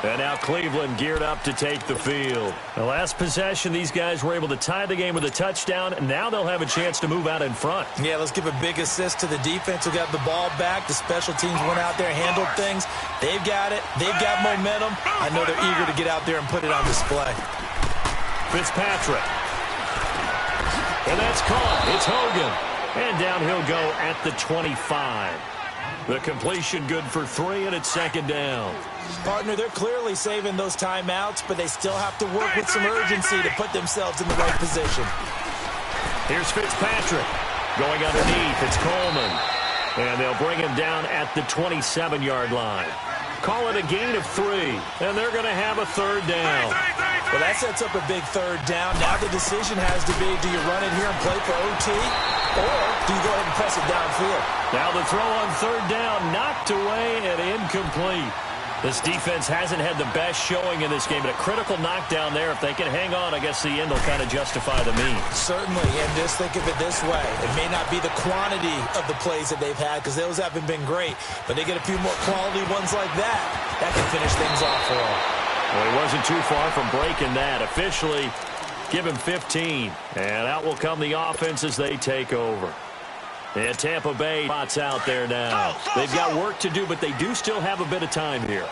And now Cleveland geared up to take the field. The last possession, these guys were able to tie the game with a touchdown. Now they'll have a chance to move out in front. Yeah, let's give a big assist to the defense who got the ball back. The special teams went out there, handled things. They've got it. They've got momentum. I know they're eager to get out there and put it on display. Fitzpatrick. And that's caught. It's Hogan. And down he'll go at the 25. The completion good for 3, and it's 2nd down. Partner, they're clearly saving those timeouts, but they still have to work with some urgency to put themselves in the right position. Here's Fitzpatrick. Going underneath, it's Coleman. And they'll bring him down at the 27-yard line. Call it a gain of 3, and they're going to have a 3rd down. Well, that sets up a big 3rd down. Now the decision has to be, do you run it here and play for OT, or do you go ahead and press it downfield? Now the throw on 3rd down, knocked away and incomplete. This defense hasn't had the best showing in this game, but a critical knockdown there. If they can hang on, I guess the end will kind of justify the means. Certainly, and just think of it this way. It may not be the quantity of the plays that they've had because those haven't been great, but they get a few more quality ones like that. That can finish things off for them. Well, he wasn't too far from breaking that. Officially, give him 15, and out will come the offense as they take over. And Tampa Bay spots out there now. They've got work to do, but they do still have a bit of time here.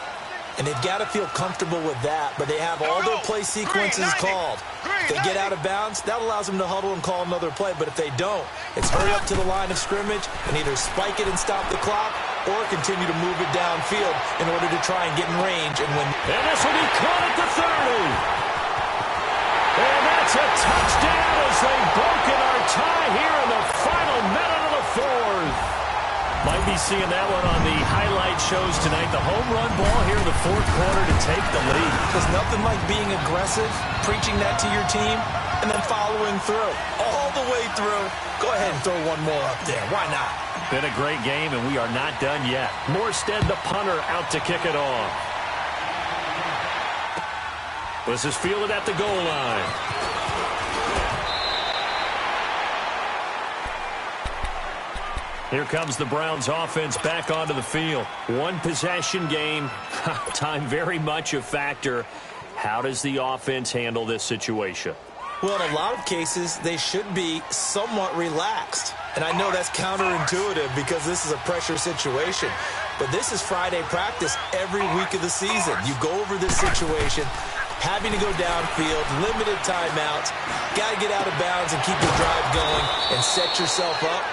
And they've got to feel comfortable with that, but they have all their play sequences called. If they get out of bounds, that allows them to huddle and call another play, but if they don't, it's hurry up to the line of scrimmage and either spike it and stop the clock or continue to move it downfield in order to try and get in range and win. And this will be caught at the 30. And that's a touchdown as they've broken our tie here in the final minute of the 4th. Might be seeing that one on the highlight shows tonight. The home run ball here in the 4th quarter to take the lead. There's nothing like being aggressive, preaching that to your team, and then following through. All the way through. Go ahead and throw one more up there. Why not? Been a great game, and we are not done yet. Morstead, the punter, out to kick it off. This is fielded at the goal line. Here comes the Browns offense back onto the field. One possession game. Time very much a factor. How does the offense handle this situation? Well, in a lot of cases, they should be somewhat relaxed. And I know that's counterintuitive because this is a pressure situation. But this is Friday practice every week of the season. You go over this situation, having to go downfield, limited timeouts, got to get out of bounds and keep your drive going and set yourself up.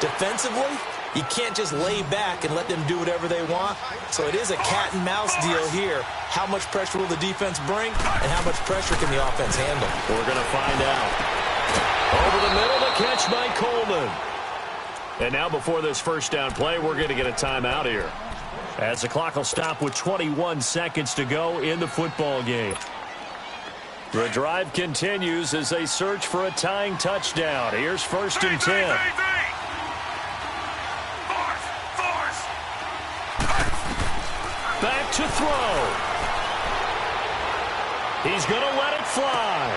Defensively, you can't just lay back and let them do whatever they want. So it is a cat and mouse deal here. How much pressure will the defense bring and how much pressure can the offense handle? We're going to find out. Over the middle, the catch by Coleman. And now before this first down play, we're going to get a timeout here, as the clock will stop with 21 seconds to go in the football game. The drive continues as they search for a tying touchdown. Here's 1st and 10. Back to throw. He's going to let it fly.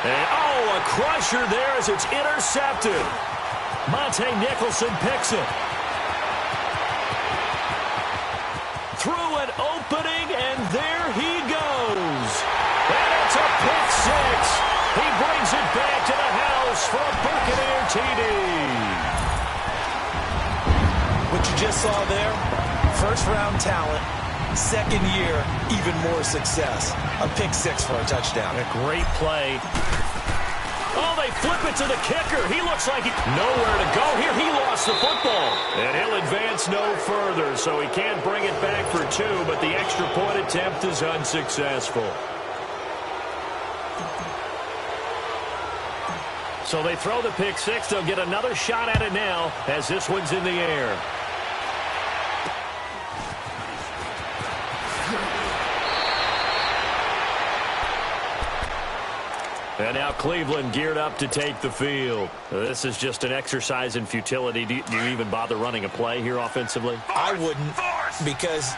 And, oh, a crusher there as it's intercepted. Monte Nicholson picks it. Through an opening, and there he goes. And it's a pick six. He brings it back to the house for a Buccaneer TD. What you just saw there, first-round talent. Second year, even more success. A pick six for a touchdown. A great play. Oh, they flip it to the kicker. He looks like nowhere to go here. He lost the football. And he'll advance no further, so he can't bring it back for two, but the extra point attempt is unsuccessful. So they throw the pick six. They'll get another shot at it now as this one's in the air. And now Cleveland geared up to take the field. This is just an exercise in futility. Do you even bother running a play here offensively? I wouldn't, because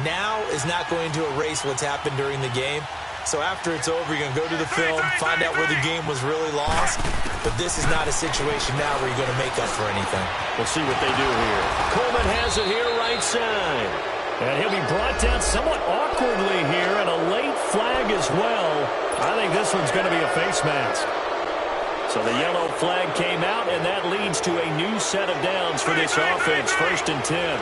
now is not going to erase what's happened during the game. So after it's over, you're going to go to the film, find out where the game was really lost. But this is not a situation now where you're going to make up for anything. We'll see what they do here. Coleman has it here right side. And he'll be brought down somewhat awkwardly here, and a late flag as well. I think this one's going to be a face mask. So the yellow flag came out, and that leads to a new set of downs for this offense. 1st and 10.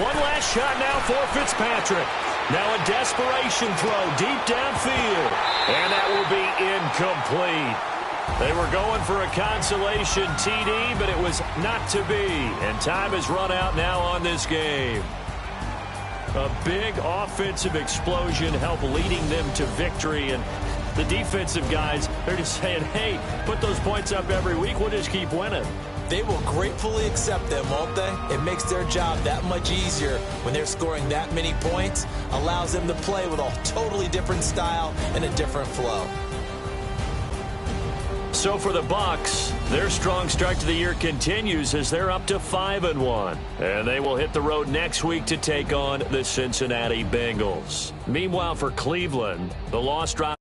One last shot now for Fitzpatrick. Now a desperation throw deep downfield. And that will be incomplete. They were going for a consolation TD, but it was not to be. And time has run out now on this game. A big offensive explosion helped leading them to victory. And the defensive guys, they're just saying, hey, put those points up every week. We'll just keep winning. They will gratefully accept them, won't they? It makes their job that much easier when they're scoring that many points. Allows them to play with a totally different style and a different flow. So for the Bucs, their strong start to the year continues as they're up to 5-1. And they will hit the road next week to take on the Cincinnati Bengals. Meanwhile, for Cleveland, the loss drive